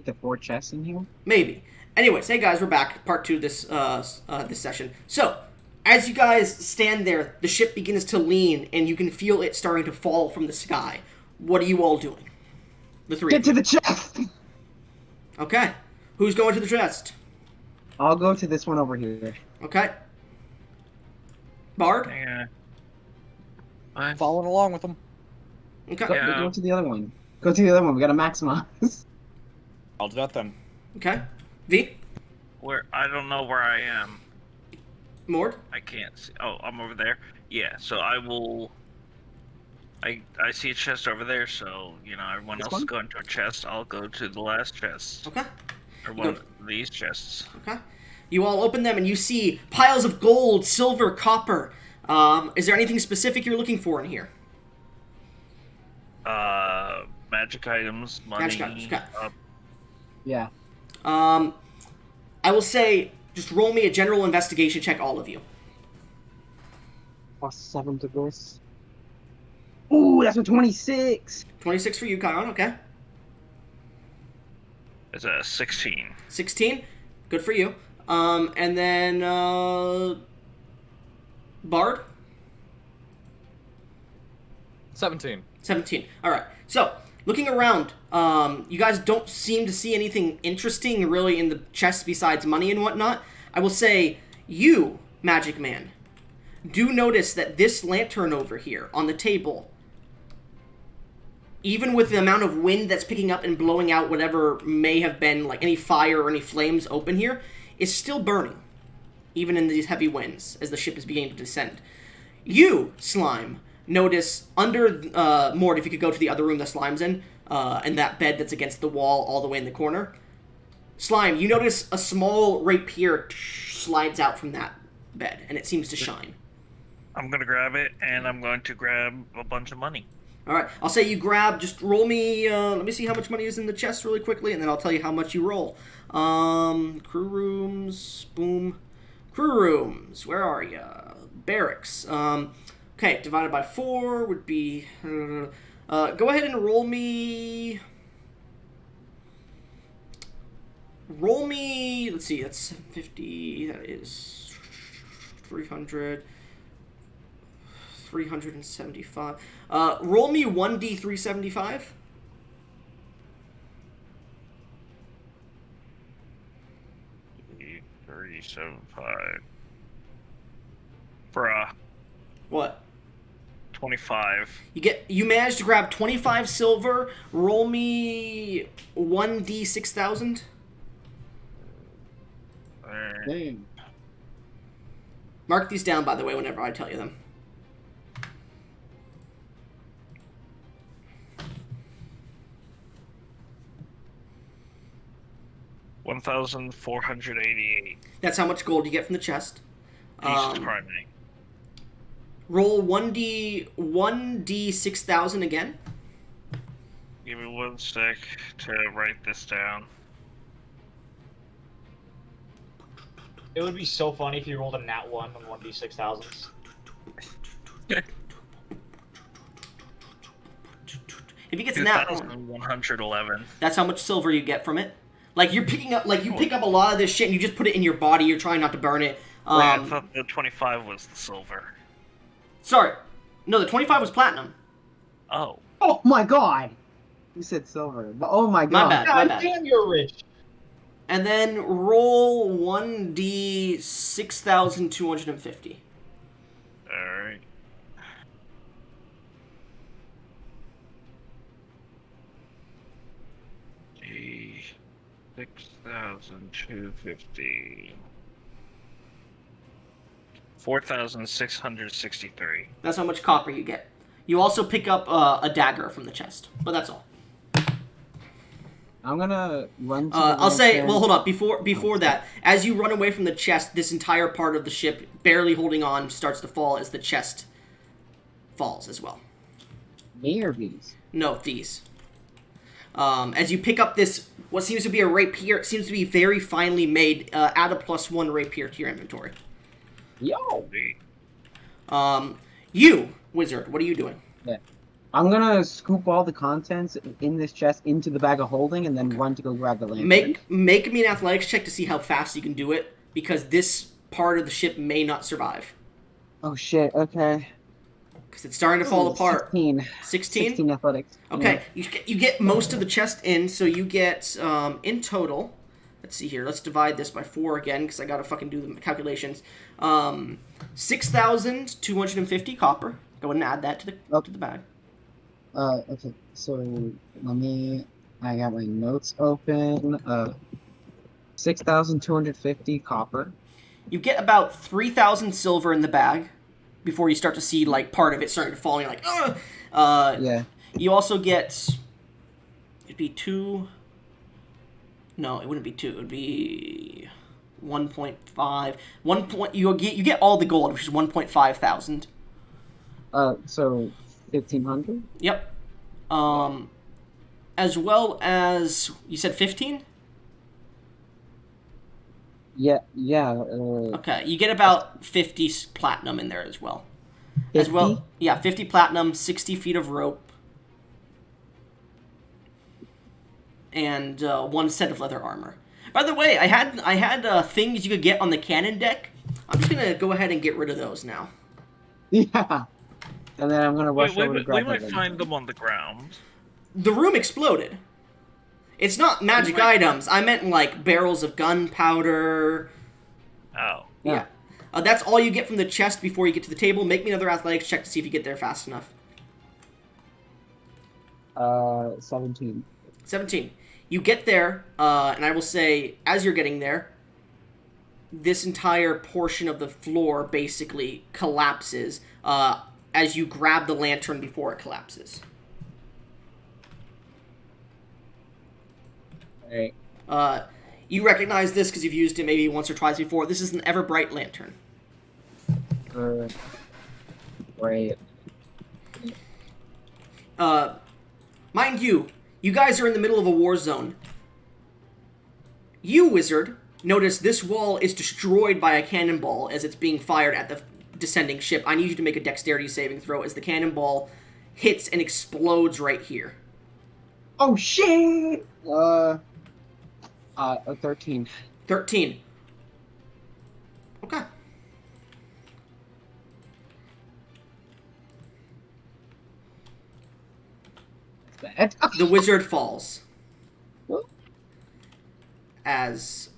to 4 chests in here? Maybe. Anyways, hey guys, we're back. Part 2 of this this session. So, as you guys stand there, the ship begins to lean, and you can feel it starting to fall from the sky. What are you all doing? The three Get of to you. the chest! Okay. Who's going to the chest? I'll go to this one over here. Okay. Bard? Yeah. I'm following along with them. Okay. Go to the other one. Go to the other one. We gotta maximize. I'll do that then. Okay. V? I don't know where I am. Mord? I can't see. Oh, I'm over there. Yeah, so I will. I see a chest over there, so everyone This else one? is going to a chest. I'll go to the last chest, Okay. or one of these chests. Okay. You all open them, and you see piles of gold, silver, copper. Is there anything specific you're looking for in here? Magic items, money. Magic items, okay. Yeah. I will say, just roll me a general investigation check, all of you. +7 to this. Ooh, that's a 26! 26 for you, Chiron, okay. It's a 16. 16? Good for you. And then, Bard? 17. 17. Alright, so, looking around, you guys don't seem to see anything interesting really in the chest besides money and whatnot. I will say, you, Magic Man, do notice that this lantern over here on the table, even with the amount of wind that's picking up and blowing out whatever may have been, like any fire or any flames open here, is still burning, even in these heavy winds as the ship is beginning to descend. You, Slime, notice under, Mort, if you could go to the other room that Slime's in, and that bed that's against the wall all the way in the corner. Slime, you notice a small rapier slides out from that bed, and it seems to shine. I'm gonna grab it, and I'm going to grab a bunch of money. Alright, I'll say you grab, just roll me, let me see how much money is in the chest really quickly, and then I'll tell you how much you roll. Crew rooms, boom. Crew rooms, where are ya? Barracks. Okay, divided by 4 would be, go ahead and roll me, let's see, that's 750, that is 300, 375. Roll me 1d375. $375. Bruh. What? 25. You managed to grab 25 silver. Roll me 1d6000. Dang. Mark these down, by the way, whenever I tell you them. $1,488. That's how much gold you get from the chest. Jesus Christ. Roll 1d6000 again. Give me 1 sec to write this down. It would be so funny if you rolled a nat 1 on 1d6000s. If you get to that one, 2,111. that's how much silver you get from it. Like you're picking up, like you pick up a lot of this shit and you just put it in your body. You're trying not to burn it. I thought the 25 was the silver. Sorry, no, the 25 was platinum. Oh. Oh my god! You said silver. But oh my god. My bad. God damn, you're rich! And then roll 1d6250. Alright. D 6,250. 4,663. That's how much copper you get. You also pick up a dagger from the chest, but that's all. I'm gonna run to the I'll say, lantern. well, hold up. Before that, as you run away from the chest, this entire part of the ship, barely holding on, starts to fall as the chest falls as well. Me or these? No, these. As you pick up this, what seems to be a rapier, it seems to be very finely made. Add a +1 rapier to your inventory. Yo! You, wizard, what are you doing? Yeah. I'm gonna scoop all the contents in this chest into the bag of holding and then run to go grab the lantern. Make me an athletics check to see how fast you can do it, because this part of the ship may not survive. Oh shit, okay. Because it's starting to fall apart. 16. 16? 16 athletics. Okay, Yeah. you get most of the chest in, so you get, in total, let's see here, let's divide this by 4 again, because I gotta fucking do the calculations. 6,250 copper. Go ahead and add that to the bag. Okay, so I got my notes open. 6,250 copper. You get about 3,000 silver in the bag before you start to see, like, part of it starting to fall, and you're like, ugh! Yeah. You also get, it'd be 2, no, it wouldn't be 2, it would be 1.5, you get all the gold, which is 1.5 thousand. So 1,500? Yep. As well as, you said 15? Yeah, yeah. Okay, you get about 50 platinum in there as well. 50? As well, yeah, 50 platinum, 60 feet of rope, and 1 set of leather armor. By the way, I had things you could get on the cannon deck. I'm just gonna go ahead and get rid of those now. Yeah. And then I'm gonna rush we over to grab might that find lantern. them on the ground. The room exploded. It's not magic might- items. I meant like barrels of gunpowder. Oh. Yeah. That's all you get from the chest before you get to the table. Make me another athletics check to see if you get there fast enough. 17. 17. You get there, and I will say, as you're getting there, this entire portion of the floor basically collapses as you grab the lantern before it collapses. Alright. You recognize this because you've used it maybe once or twice before. This is an Everbright lantern. Right. Mind you, you guys are in the middle of a war zone. You, wizard, notice this wall is destroyed by a cannonball as it's being fired at the descending ship. I need you to make a dexterity saving throw as the cannonball hits and explodes right here. Oh shit! A 13. 13. Okay. Bad. The wizard falls. As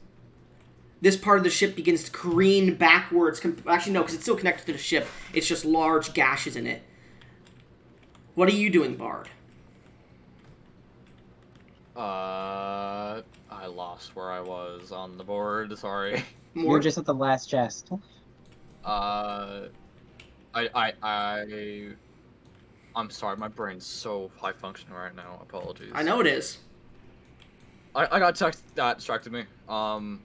this part of the ship begins to careen backwards. Actually, no, because it's still connected to the ship. It's just large gashes in it. What are you doing, Bard? I lost where I was on the board. Sorry. More. You're just at the last chest. I'm sorry. My brain's so high functioning right now. Apologies. I know it is. I got text that distracted me. Open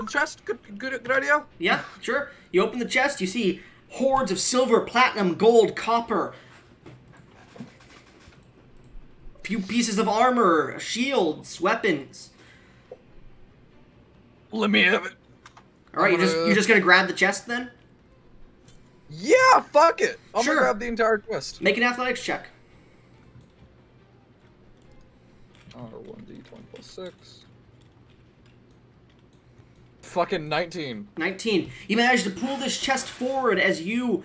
the chest. Good idea. Yeah, sure. You open the chest. You see hordes of silver, platinum, gold, copper. Few pieces of armor, shields, weapons. Let me have it. All right, you're just gonna grab the chest then? Yeah, fuck it. I'm Sure. gonna grab the entire chest. Make an athletics check. 1d20 plus 6. Fucking 19. 19. You manage to pull this chest forward as you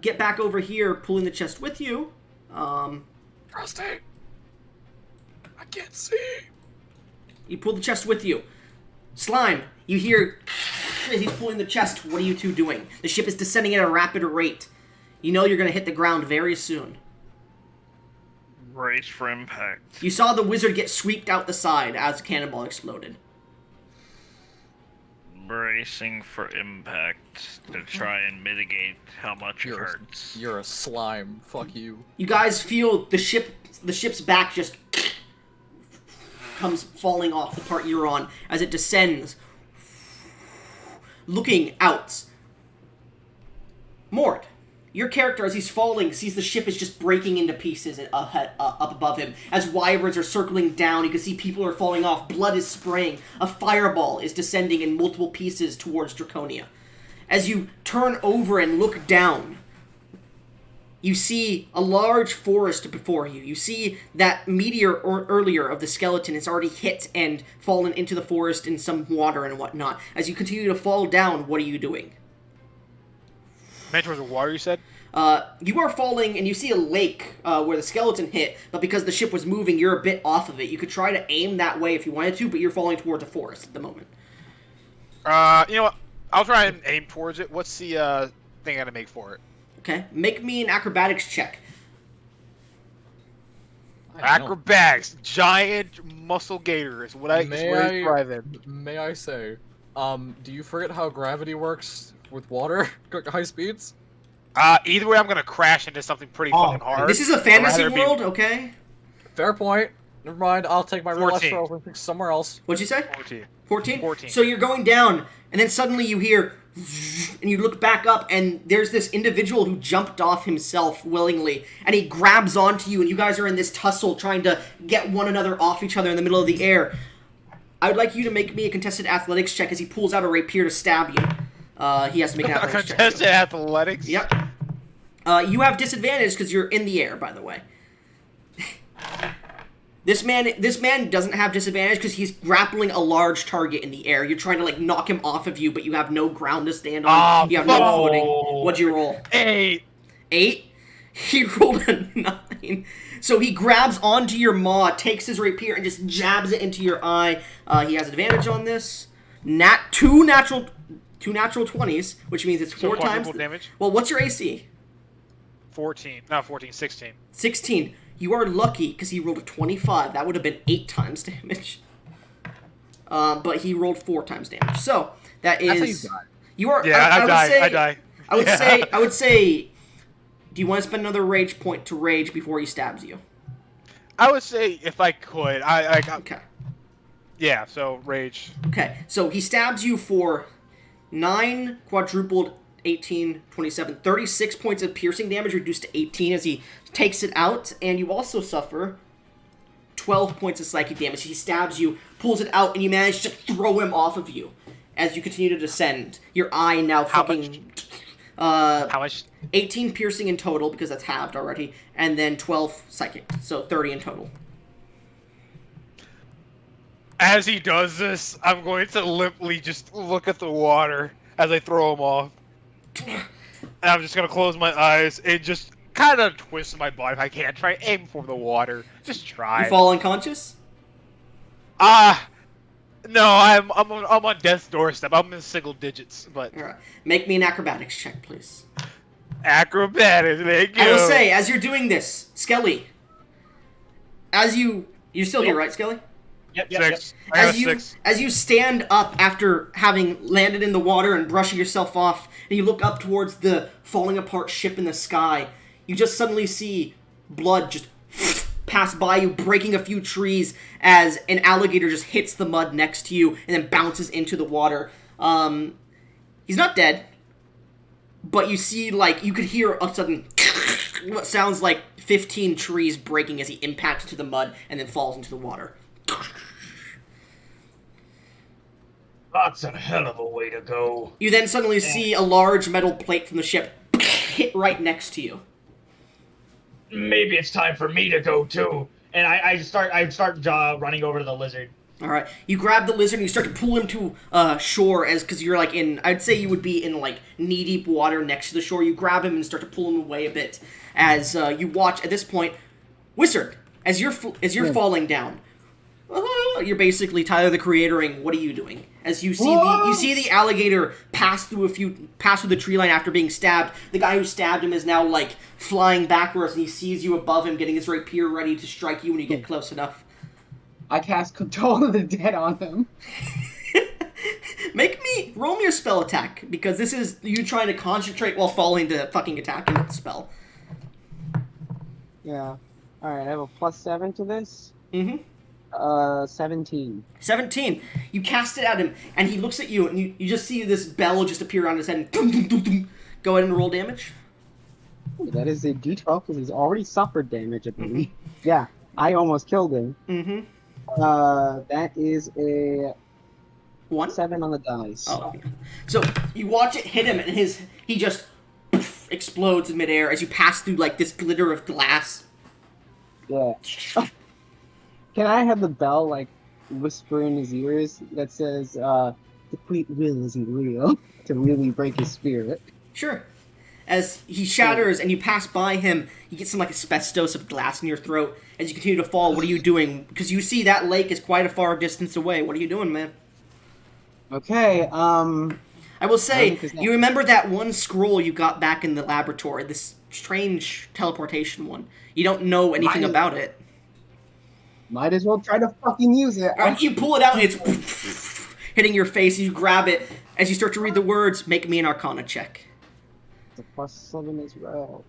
get back over here, pulling the chest with you. Prostate. I can't see. You pull the chest with you. Slime, you hear as he's pulling the chest. What are you two doing? The ship is descending at a rapid rate. You know you're going to hit the ground very soon. Brace for impact. You saw the wizard get swept out the side as the cannonball exploded. Bracing for impact to try and mitigate how much it hurts. You're a slime. Fuck you. You guys feel the ship's back just comes falling off the part you're on as it descends, looking out. Mort, your character, as he's falling, sees the ship is just breaking into pieces up above him. As wyverns are circling down, you can see people are falling off. Blood is spraying. A fireball is descending in multiple pieces towards Draconia. As you turn over and look down, you see a large forest before you. You see that meteor earlier of the skeleton has already hit and fallen into the forest in some water and whatnot. As you continue to fall down, what are you doing? Man towards the water, you said? You are falling, and you see a lake where the skeleton hit, but because the ship was moving, you're a bit off of it. You could try to aim that way if you wanted to, but you're falling towards a forest at the moment. You know what? I'll try and aim towards it. What's the thing I gotta make for it? Okay, make me an acrobatics check. Acrobatics, giant muscle gator is what I thrive in. May I say, do you forget how gravity works with water at high speeds? Either way, I'm gonna crash into something pretty fucking hard. This is a fantasy I'd rather world, okay? Fair point. Never mind. I'll take my real life 14. and think somewhere else. What'd you say? 14. 14? 14. So you're going down, and then suddenly you hear, and you look back up, and there's this individual who jumped off himself willingly, and he grabs onto you, and you guys are in this tussle trying to get one another off each other in the middle of the air. I would like you to make me a contested athletics check as he pulls out a rapier to stab you. He has to make an athletics check. Contested athletics? Yep. You have disadvantage because you're in the air, by the way. This man doesn't have disadvantage because he's grappling a large target in the air. You're trying to, like, knock him off of you, but you have no ground to stand on. You have no footing. What'd you roll? 8. 8? He rolled a 9. So he grabs onto your maw, takes his rapier, and just jabs it into your eye. He has advantage on this. Two natural 20s, which means it's 4 times... damage? Well, what's your AC? 14. No, 14. 16. 16. You are lucky because he rolled a 25. That would have been 8 times damage. But he rolled 4 times damage. So that is. That's how you die. You are. Yeah, I die. I would say. Do you want to spend another rage point to rage before he stabs you? I would say if I could. Okay. Yeah. So rage. Okay. So he stabs you for 9 quadrupled. 18, 27, 36 points of piercing damage reduced to 18 as he takes it out, and you also suffer 12 points of psychic damage. He stabs you, pulls it out, and you manage to throw him off of you as you continue to descend. Your eye now How much? 18 piercing in total, because that's halved already, and then 12 psychic, so 30 in total. As he does this, I'm going to limply just look at the water as I throw him off. And I'm just going to close my eyes and just kind of twist my body if I can. Try aim for the water. Just try. You fall unconscious? No, I'm on death's doorstep. I'm in single digits, but... Alright. Make me an acrobatics check, please. Acrobatics, there you go. I will say, as you're doing this, Skelly, you're still here, right, Skelly? Yep. 6. I got a 6. As you stand up after having landed in the water and brushing yourself off, and you look up towards the falling apart ship in the sky, you just suddenly see blood just pass by you, breaking a few trees as an alligator just hits the mud next to you and then bounces into the water. He's not dead, but you see, like, you could hear a sudden what sounds like 15 trees breaking as he impacts into the mud and then falls into the water. That's a hell of a way to go. You then suddenly see a large metal plate from the ship hit right next to you. Maybe it's time for me to go too. And I start running over to the lizard. All right, you grab the lizard and you start to pull him to shore because you're like in. I'd say you would be in like knee deep water next to the shore. You grab him and start to pull him away a bit as you watch. At this point, Wizard, as you're falling down. You're basically Tyler the Creatoring. What are you doing? As you see the alligator pass through the tree line after being stabbed. The guy who stabbed him is now like flying backwards, and he sees you above him, getting his rapier ready to strike you when you get close enough. I cast Control of the Dead on him. Roll me your spell attack, because this is you trying to concentrate while falling to fucking attacking with the spell. Yeah. Alright, I have a +7 to this. 17. 17. You cast it at him, and he looks at you, and you just see this bell just appear on his head, and dum, dum, dum, dum. Go ahead and roll damage. Ooh, that is a d12, because he's already suffered damage at me. Yeah, I almost killed him. That is a 1? 7 on the dice. Oh. So you watch it hit him, and he just explodes in midair as you pass through like this glitter of glass. Yeah. Can I have the bell like whisper in his ears that says, "The great will isn't real," to really break his spirit? Sure. As he shatters and you pass by him, you get some like asbestos of glass in your throat. As you continue to fall, what are you doing? Because you see that lake is quite a far distance away. What are you doing, man? Okay. I will say, because that- you remember that one scroll you got back in the laboratory, this strange teleportation one. You don't know anything Might- about it. Might as well try to fucking use it. Alright, you pull it out, and it's hitting your face, and you grab it. As you start to read the words, make me an Arcana check. It's a +7 as well.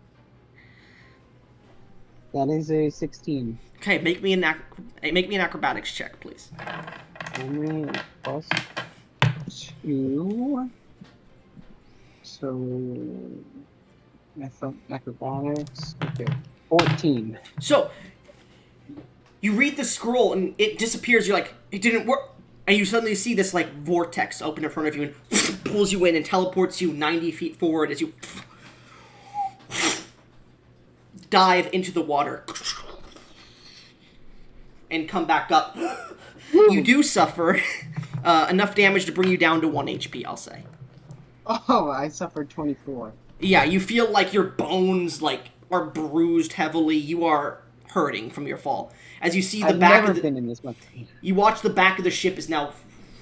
That is a 16. Okay, make me an acrobatics check, please. Only +2. So, acrobatics. Okay, 14. So, you read the scroll and it disappears. You're like, it didn't work. And you suddenly see this like vortex open in front of you and pulls you in and teleports you 90 feet forward as you dive into the water and come back up. You do suffer enough damage to bring you down to 1 HP, I'll say. Oh, I suffered 24. Yeah, you feel like your bones like are bruised heavily. You are hurting from your fall. As you see the I've back never of the, been in this much pain. you watch the back of the ship is now,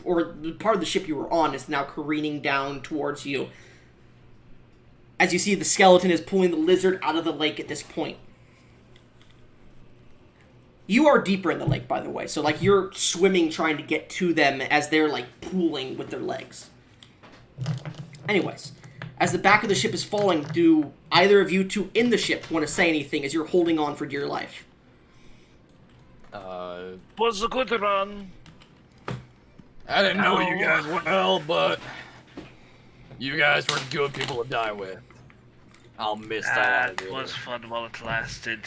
or the part of the ship you were on is now careening down towards you. As you see the skeleton is pulling the lizard out of the lake at this point. You are deeper in the lake, by the way, so like you're swimming trying to get to them as they're like pulling with their legs. Anyways, as the back of the ship is falling, do either of you two in the ship want to say anything as you're holding on for dear life? Was a good run. I didn't know you Ow. guys well, but you guys were good people to die with. I'll miss that. That was fun while it lasted.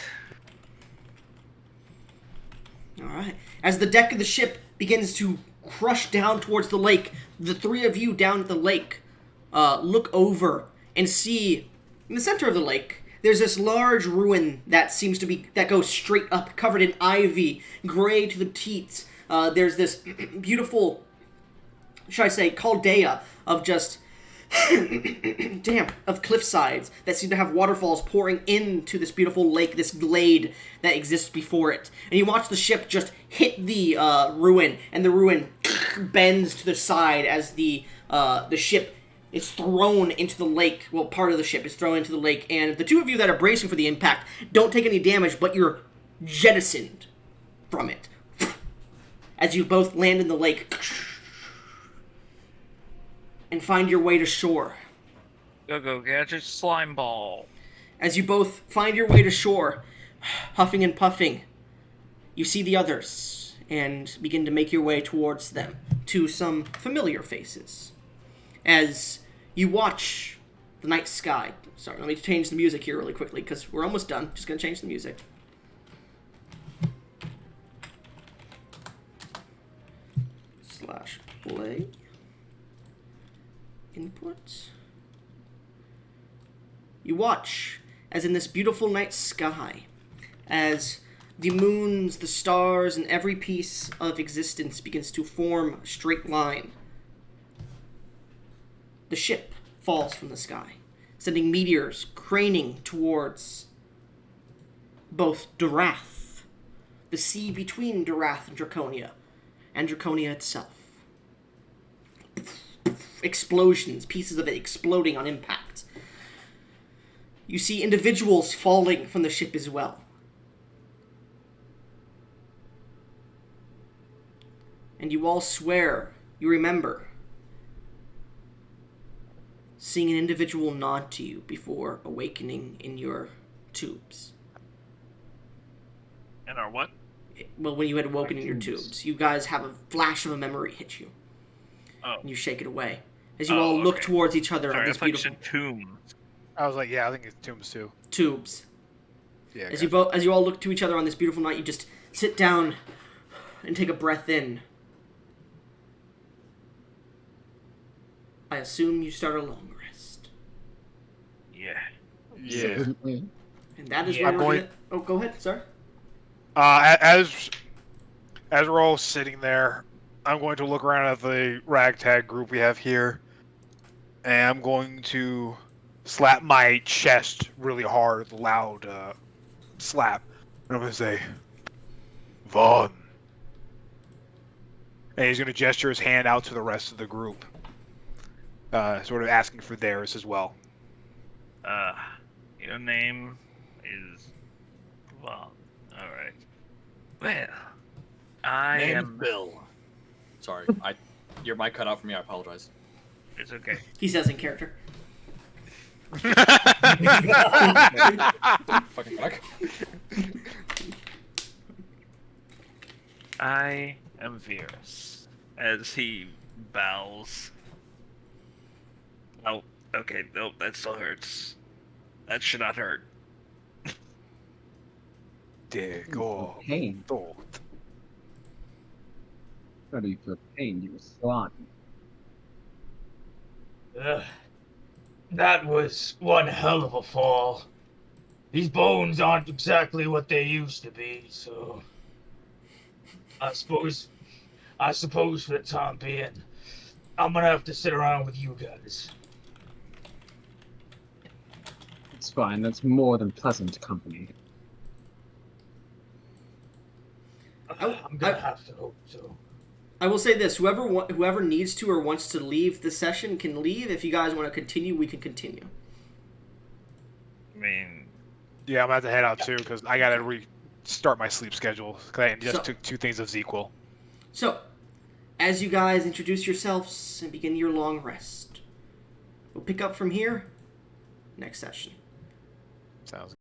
Alright. As the deck of the ship begins to crush down towards the lake, the three of you down at the lake look over and see in the center of the lake there's this large ruin that seems to be that goes straight up, covered in ivy, gray to the teats. There's this beautiful, should I say, caldea of just of cliff sides that seem to have waterfalls pouring into this beautiful lake, this glade that exists before it. And you watch the ship just hit the ruin, and the ruin bends to the side as the ship is thrown into the lake. Well, part of the ship is thrown into the lake, and the two of you that are bracing for the impact don't take any damage, but you're jettisoned from it as you both land in the lake and find your way to shore. Go, Gadget Slime Ball. As you both find your way to shore, huffing and puffing, you see the others and begin to make your way towards them, to some familiar faces. As you watch the night sky. Sorry, let me change the music here really quickly because we're almost done. Just gonna change the music. /play. Input. You watch as in this beautiful night sky, as the moons, the stars, and every piece of existence begins to form a straight line. The ship falls from the sky, sending meteors craning towards both Durath, the sea between Durath and Draconia itself. Explosions, pieces of it exploding on impact. You see individuals falling from the ship as well. And you all swear you remember seeing an individual nod to you before awakening in your tubes. And our what? Well, when you had awoken in your tubes, you guys have a flash of a memory hit you. Oh. And you shake it away. As you all look okay. towards each other Sorry, on I this thought you beautiful said tomb. I was like, yeah, I think it's Tombs too. tubes. Yeah. As gotcha. you all look to each other on this beautiful night, you just sit down and take a breath in. I assume you start a long rest. Yeah. Yeah. Certainly. And that is Yeah, where we're going- gonna... Oh, go ahead, sir. As we're all sitting there, I'm going to look around at the ragtag group we have here, and I'm going to slap my chest really hard, loud slap. And I'm going to say, Vaughn. And he's going to gesture his hand out to the rest of the group, sort of asking for theirs as well. Your name is well. All right. Well, I Name am. Bill. Sorry, your mic cut out for me. I apologize. It's okay. He says in character. Fucking fuck. I am Virus. As he bows. Oh, okay. Nope, that still hurts. That should not hurt. Diego. Pain. Ready for pain, you slime. Ugh. That was one hell of a fall. These bones aren't exactly what they used to be, so I suppose for the time being, I'm gonna have to sit around with you guys. It's fine, that's more than pleasant company. I'm gonna have to hope so. I will say this: whoever needs to or wants to leave the session can leave. If you guys want to continue, we can continue. I mean, Yeah, I'm about to head out too because I gotta restart my sleep schedule. Cause I just So- took 2 things of ZQL. So, as you guys introduce yourselves and begin your long rest, we'll pick up from here next session. Sounds